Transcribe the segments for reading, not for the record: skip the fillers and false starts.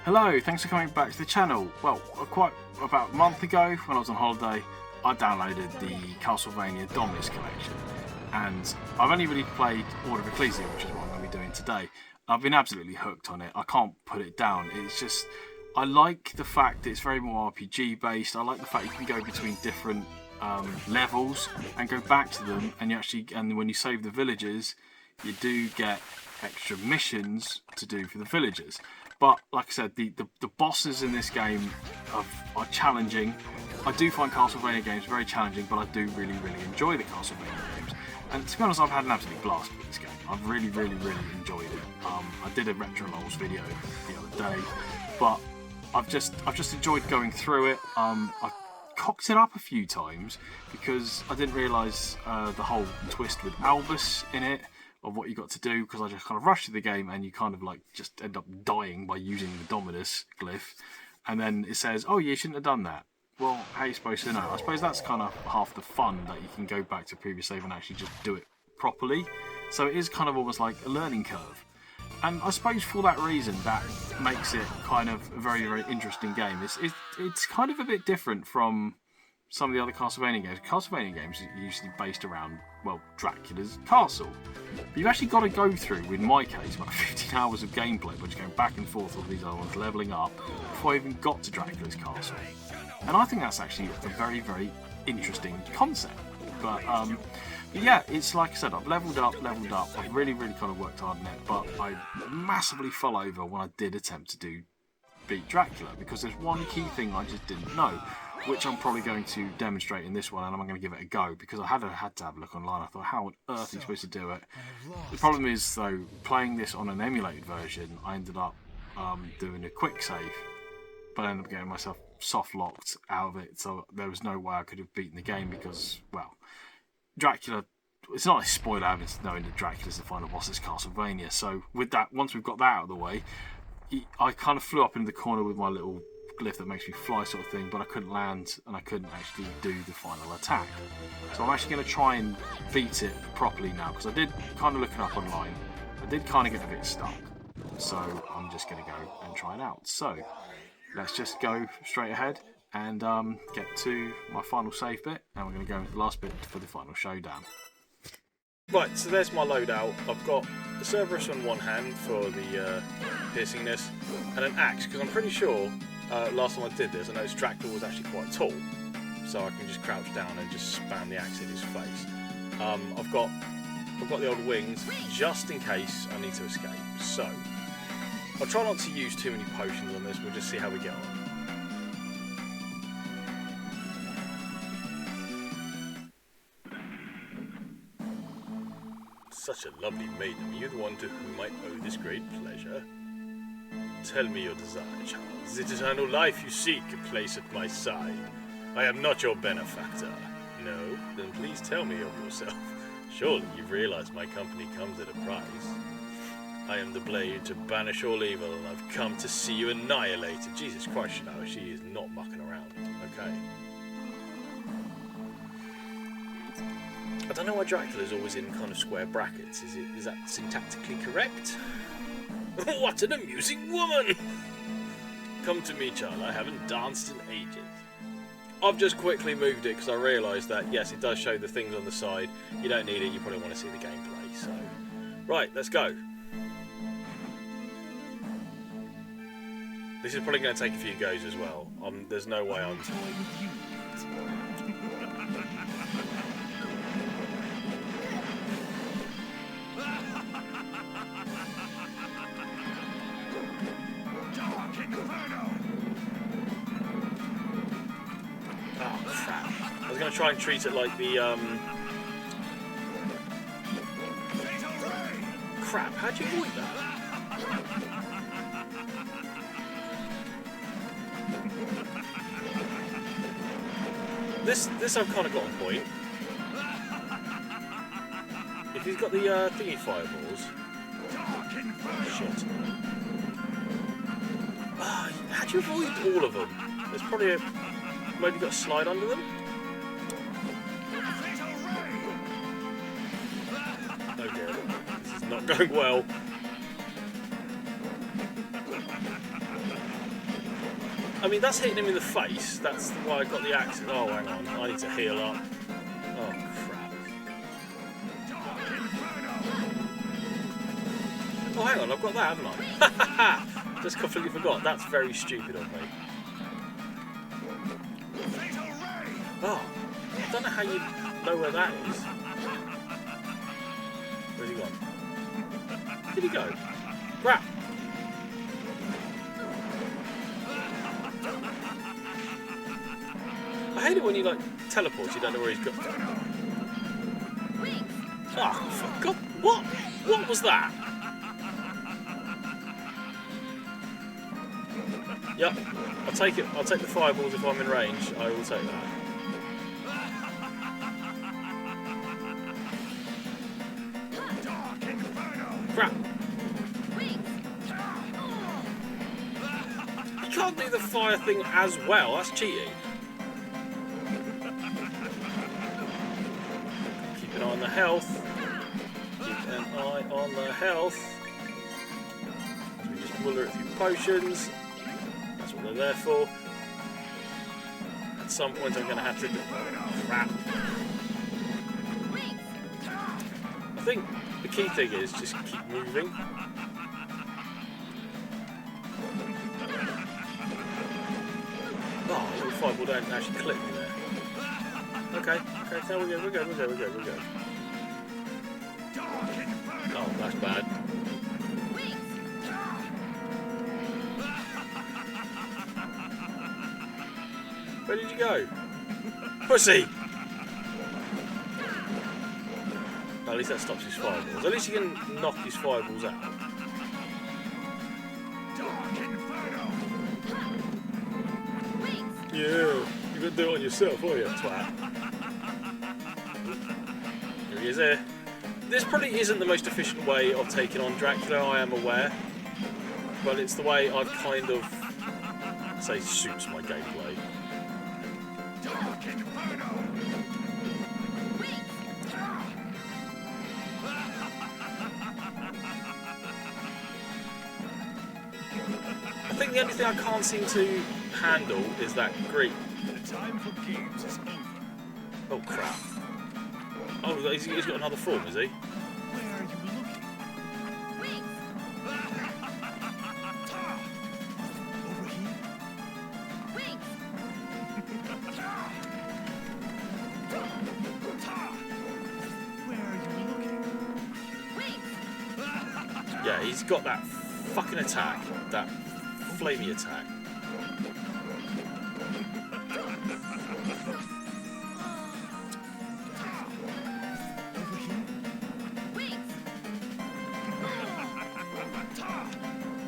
Hello, thanks for coming back to the channel. Well, quite about a month ago when I was on holiday, I downloaded the Castlevania Dominus collection, and I've only really played Order of Ecclesia, which is what I'm going to be doing today. I've been absolutely hooked on it. I can't put it down. It's just, I like the fact that it's very more RPG based. I like the fact you can go between different levels and go back to them, and and when you save the villagers, you do get extra missions to do for the villagers. But like I said, the bosses in this game are challenging. I do find Castlevania games very challenging, but I do really enjoy the Castlevania games. And to be honest, I've had an absolute blast with this game. I've really enjoyed it. I did a Retro Lols video the other day, but I've just enjoyed going through it. I've cocked it up a few times because I didn't realise the whole twist with Albus in it, of what you got to do, because I just kind of rushed through the game and you kind of like just end up dying by using the Dominus glyph, and then it says, oh, you shouldn't have done that. Well, how are you supposed to know? I suppose that's kind of half the fun, that you can go back to a previous save and actually just do it properly. So it is kind of almost like a learning curve. And I suppose for that reason, that makes it kind of a very interesting game. It's kind of a bit different from some of the other Castlevania games. Castlevania games are usually based around, well, Dracula's castle. But you've actually got to go through, in my case, about 15 hours of gameplay, but you're going back and forth with these other ones, levelling up, before I even got to Dracula's castle. And I think that's actually a very interesting concept. But yeah, it's like I said, I've leveled up. I've really kind of worked hard on it, but I massively fell over when I did attempt to beat Dracula, because there's one key thing I just didn't know, which I'm probably going to demonstrate in this one, and I'm going to give it a go, because I had to have a look online. I thought, how on earth are you supposed to do it? The problem is, though, playing this on an emulated version, I ended up doing a quick save, but I ended up getting myself soft locked out of it, so there was no way I could have beaten the game, because, well, Dracula, it's not a spoiler having knowing that Dracula's the final boss of Castlevania. So with that, once we've got that out of the way, I kind of flew up into the corner with my little glyph that makes me fly sort of thing, but I couldn't land and I couldn't actually do the final attack. So I'm actually going to try and beat it properly now, because I did kind of look it up online. I did kind of get a bit stuck, so I'm just going to go and try it out. So let's just go straight ahead and get to my final save bit, and we're going to go into the last bit for the final showdown. Right, so there's my loadout. I've got the Cerberus on one hand for the piercingness, and an axe, because I'm pretty sure last time I did this, I noticed Dracula was actually quite tall, so I can just crouch down and just spam the axe in his face. I've got the old wings just in case I need to escape. So I'll try not to use too many potions on this. We'll just see how we get on. Such a lovely maiden. Are you the one to whom I owe this great pleasure? Tell me your desire, child. Is it eternal life you seek, a place at my side? I am not your benefactor. No? Then please tell me of yourself. Surely you've realized my company comes at a price. I am the blade to banish all evil, and I've come to see you annihilated. Jesus Christ, no, she is not mucking around. Okay. I don't know why Dracula's always in kind of square brackets. Is that syntactically correct? What an amusing woman! Come to me, child. I haven't danced in ages. I've just quickly moved it because I realised that, yes, it does show the things on the side. You don't need it. You probably want to see the gameplay. So, right, let's go. This is probably going to take a few goes as well. There's no way I'm... I was going to try and treat it like the, Crap, how'd you avoid that? This I've kind of got on point. If he's got the, thingy fireballs... Shit. How'd you avoid all of them? There's probably maybe got a slide under them? Oh dear, this is not going well. I mean, that's hitting him in the face. That's why I got the axe. Oh, hang on. I need to heal up. Oh, crap. Oh, hang on. I've got that, haven't I? Just completely forgot. That's very stupid of me. Oh, I don't know how you know where that is. Where's he gone? Where did he go? Crap! I hate it when you like teleports, you don't know where he's got. Oh, for God! What? What was that? Yep, I'll take it. I'll take the fireballs if I'm in range. I will take that. Crap! You can't do the fire thing as well. That's cheating. Keep an eye on the health. Keep an eye on the health. So we just muller it through potions. That's what they're there for. At some point I'm going to have to do... Crap. I think the key thing is just keep moving. Oh, little fireball don't actually clip me there. Okay, there we go. Oh, that's bad. Where did you go? Pussy! At least that stops his fireballs. At least you can knock his fireballs out. Yeah, you're gonna do it on yourself, are you, twat? Here he is there. This probably isn't the most efficient way of taking on Dracula, I am aware. But it's the way I've kind of, say, suits my gameplay. I think the only thing I can't seem to handle is that Greek. Oh crap! Oh, he's got another form, is he? Yeah, he's got that fucking attack, that flamey attack.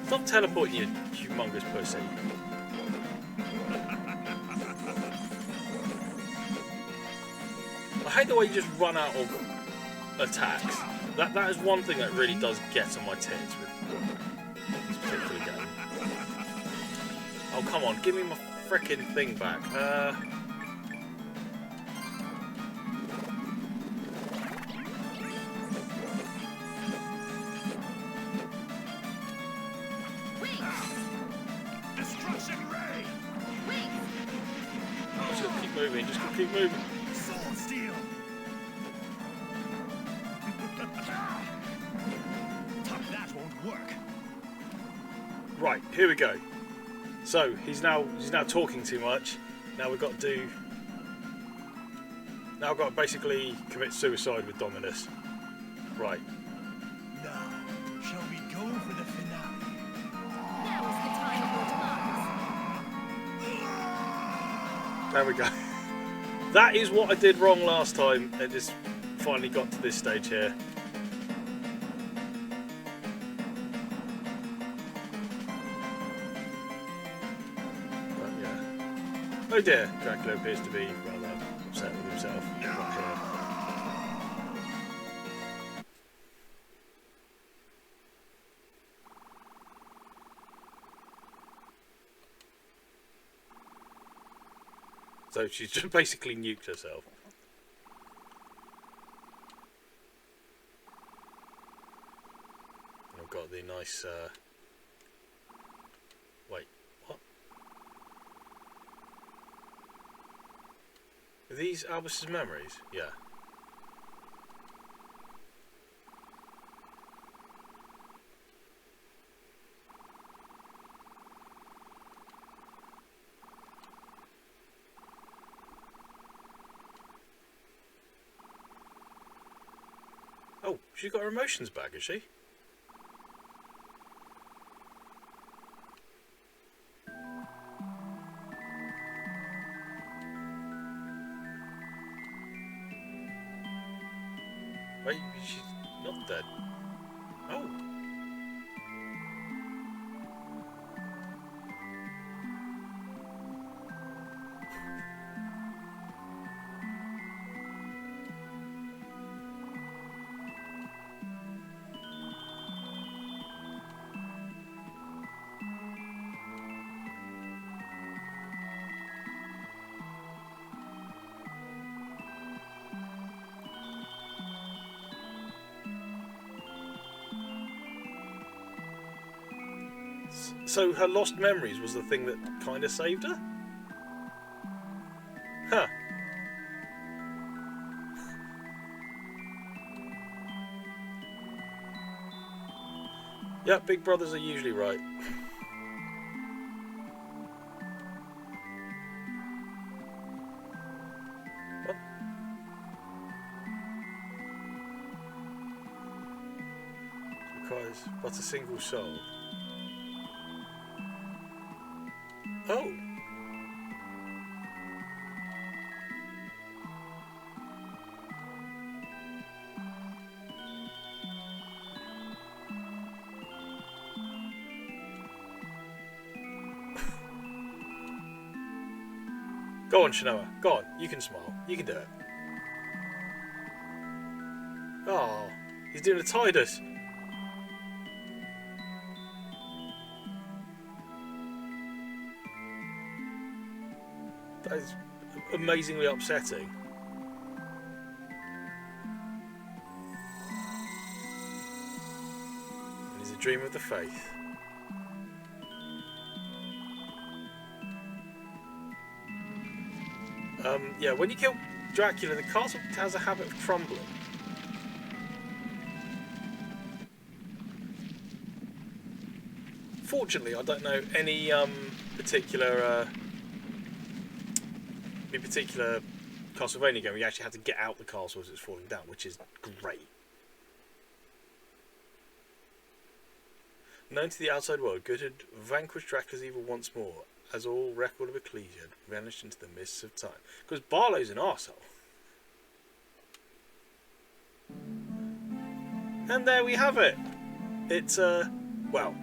Stop teleporting, you humongous pussy. I hate the way you just run out of attacks. That is one thing that really does get on my tits with this particular game. Oh, come on, give me my frickin' thing back. Destruction ray. Just gotta keep moving. Sword steel. That won't work. Right, here we go. So he's now talking too much. Now we've got to basically commit suicide with Dominus. Right. Now, shall we go for the finale? Now is the time of your demise. There we go. That is what I did wrong last time. It just finally got to this stage here. But yeah. Oh dear, Dracula appears to be rather upset with himself right here. So she's just basically nuked herself. I've got the nice... Wait, what? Are these Albus's memories? Yeah. Oh, she's got her emotions back, has she? Wait, she's not dead. Oh. So her lost memories was the thing that kind of saved her? Huh. Yeah, big brothers are usually right. What? Requires but a single soul. Oh. Go on, Shanoa. Go on. You can smile. You can do it. Oh, he's doing a Tidus. That is amazingly upsetting. And he's a dream of the faith. Yeah, when you kill Dracula, the castle has a habit of crumbling. Fortunately, I don't know any particular Castlevania game where you actually had to get out the castle as it's falling down, which is great. Known to the outside world, good had vanquished Dracula's evil once more, as all record of Ecclesia had vanished into the mists of time. Because Barlow's an arsehole. And there we have it. It's well,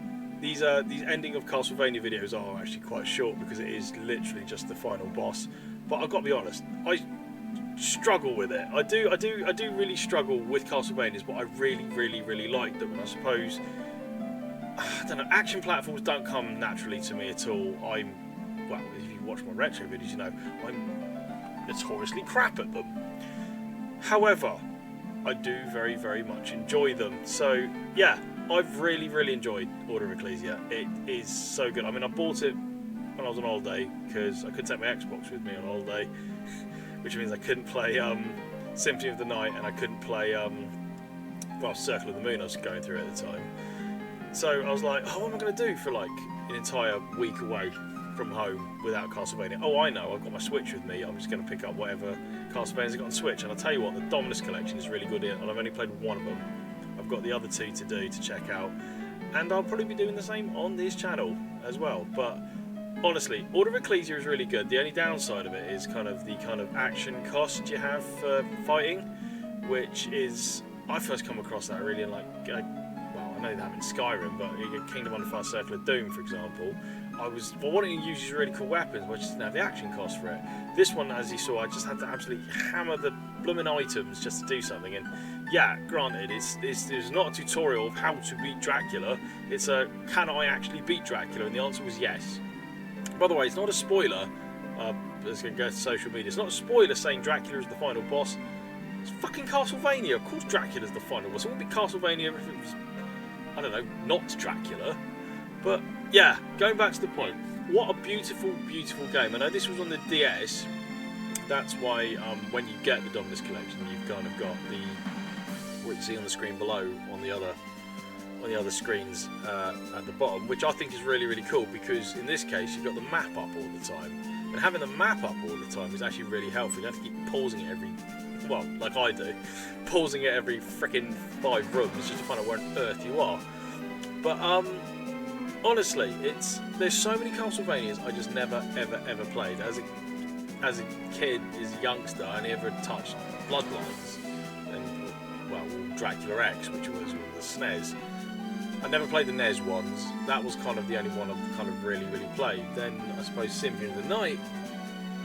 these ending of Castlevania videos are actually quite short because it is literally just the final boss. But I've got to be honest, I struggle with it. I do really struggle with Castlevanias, but I really like them. And I suppose, I don't know, action platforms don't come naturally to me at all. Well, if you watch my retro videos, you know, I'm notoriously crap at them. However, I do very much enjoy them. So, yeah, I've really enjoyed Order of Ecclesia. It is so good. I mean, I bought it when I was on holiday because I couldn't take my Xbox with me on holiday, which means I couldn't play Symphony of the Night, and I couldn't play well, Circle of the Moon I was going through at the time. So I was like, oh, what am I going to do for like an entire week away from home without Castlevania? Oh, I know, I've got my Switch with me. I'm just going to pick up whatever Castlevania's got on Switch. And I'll tell you what, the Dominus collection is really good, and I've only played one of them. I've got the other two to do, to check out. And I'll probably be doing the same on this channel as well. But honestly, Order of Ecclesia is really good. The only downside of it is kind of the action cost you have for fighting, which is, I first come across that really in like, well, I know that in Skyrim, but Kingdom Under Fire, Circle of Doom, for example, I wanted to use these really cool weapons, but I just didn't have the action cost for it. This one, as you saw, I just had to absolutely hammer the blooming items just to do something. And yeah, granted, it's not a tutorial of how to beat Dracula. It's a, can I actually beat Dracula? And the answer was yes. By the way, it's not a spoiler. Let's go to social media. It's not a spoiler saying Dracula is the final boss. It's fucking Castlevania. Of course Dracula's the final boss. It wouldn't be Castlevania if it was, I don't know, not Dracula. But yeah, going back to the point, what a beautiful game. I know this was on the DS, that's why when you get the Dominus collection, you've kind of got the what you see on the screen below on the other screens at the bottom, which I think is really, really cool, because in this case you've got the map up all the time, and having the map up all the time is actually really helpful. You don't have to keep pausing it every, well, like I do, pausing it every freaking 5 rooms just to find out where on earth you are. But honestly, there's so many Castlevanias I just never ever played. As a kid, as a youngster, I only ever touched Bloodlines and, well, Dracula X, which was with the SNES. I never played the NES ones. That was kind of the only one I've kind of really played. Then I suppose Symphony of the Night.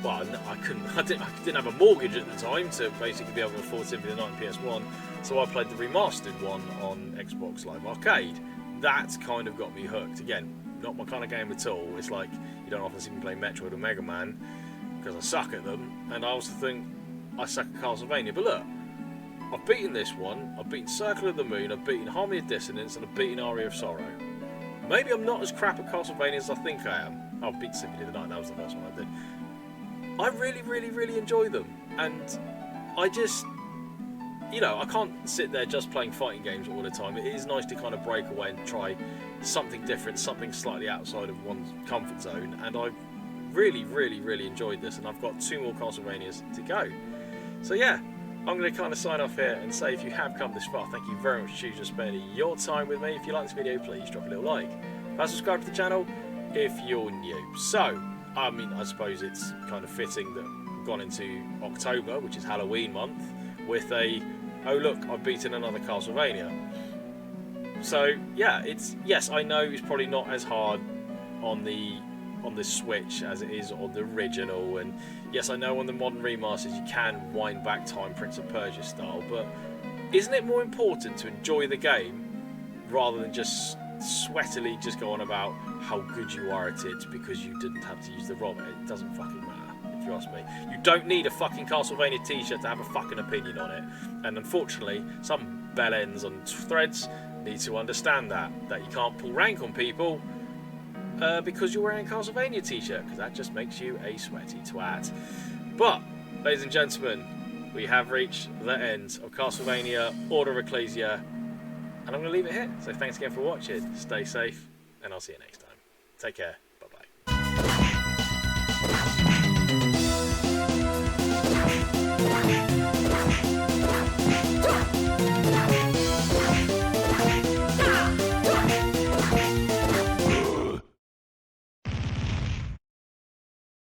Well, I didn't have a mortgage at the time to basically be able to afford Symphony of the Night on PS1, so I played the remastered one on Xbox Live Arcade. That's kind of got me hooked. Again, not my kind of game at all. It's like you don't often see me play Metroid or Mega Man because I suck at them, and I also think I suck at Castlevania. But look, I've beaten this one, I've beaten Circle of the Moon, I've beaten Harmony of Dissonance, and I've beaten Aria of Sorrow. Maybe I'm not as crap at Castlevania as I think I am. I've beaten Symphony of the Night, that was the first one I did. I really enjoy them, and I just, you know, I can't sit there just playing fighting games all the time. It is nice to kind of break away and try something different, something slightly outside of one's comfort zone, and I've really enjoyed this, and I've got 2 more Castlevanias to go. So yeah, I'm going to kind of sign off here and say, if you have come this far, thank you very much for choosing spending your time with me. If you like this video, please drop a little like. Subscribe to the channel if you're new. So, I mean, I suppose it's kind of fitting that we've gone into October, which is Halloween month, with a, oh look, I've beaten another Castlevania. So yeah, yes, I know it's probably not as hard on the Switch as it is on the original, and yes, I know on the modern remasters you can wind back time, Prince of Persia style, but isn't it more important to enjoy the game rather than just sweatily just go on about how good you are at it because you didn't have to use the ROM? It doesn't fucking matter, if you ask me. You don't need a fucking Castlevania t-shirt to have a fucking opinion on it, and unfortunately some bellends on threads need to understand that you can't pull rank on people because you're wearing a Castlevania t-shirt, because that just makes you a sweaty twat. But, ladies and gentlemen, we have reached the end of Castlevania Order of Ecclesia, and I'm going to leave it here. So thanks again for watching, stay safe, and I'll see you next time. Take care, bye bye.